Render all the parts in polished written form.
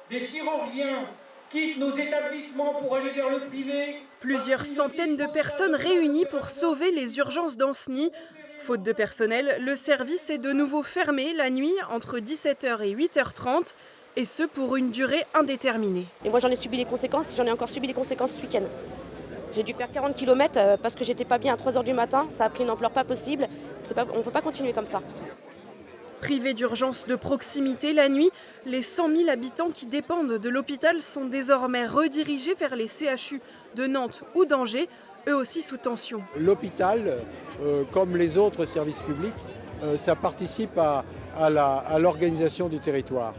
des chirurgiens quittent nos établissements pour aller vers le privé. Plusieurs centaines de personnes réunies pour sauver les urgences d'Ancenis. Faute de personnel, le service est de nouveau fermé la nuit entre 17h et 8h30, et ce pour une durée indéterminée. Et moi j'en ai subi les conséquences, j'en ai encore subi les conséquences ce week-end. J'ai dû faire 40 km parce que j'étais pas bien à 3h du matin, ça a pris une ampleur pas possible, on ne peut pas continuer comme ça. Privés d'urgence de proximité la nuit, les 100 000 habitants qui dépendent de l'hôpital sont désormais redirigés vers les CHU de Nantes ou d'Angers, eux aussi sous tension. L'hôpital, comme les autres services publics, ça participe à l'organisation du territoire.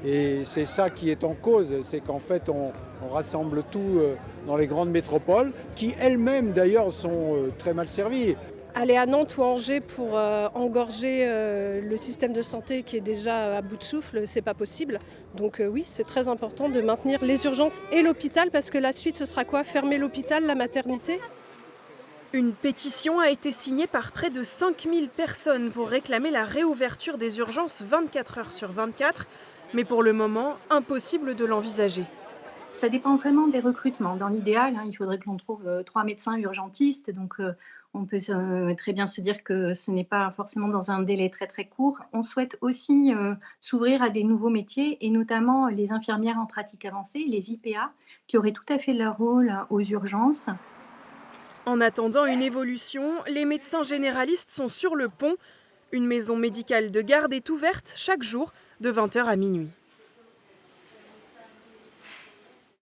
Et c'est ça qui est en cause, c'est qu'en fait on rassemble tout dans les grandes métropoles, qui elles-mêmes d'ailleurs sont très mal servies. Aller à Nantes ou à Angers pour engorger le système de santé qui est déjà à bout de souffle, c'est pas possible. Donc oui, c'est très important de maintenir les urgences et l'hôpital, parce que la suite ce sera quoi? Fermer l'hôpital, la maternité? Une pétition a été signée par près de 5000 personnes pour réclamer la réouverture des urgences 24 heures sur 24, mais pour le moment, impossible de l'envisager. Ça dépend vraiment des recrutements. Dans l'idéal, il faudrait que l'on trouve 3 médecins urgentistes. Donc, on peut très bien se dire que ce n'est pas forcément dans un délai très, très court. On souhaite aussi s'ouvrir à des nouveaux métiers, et notamment les infirmières en pratique avancée, les IPA, qui auraient tout à fait leur rôle aux urgences. En attendant une évolution, les médecins généralistes sont sur le pont. Une maison médicale de garde est ouverte chaque jour de 20h à minuit.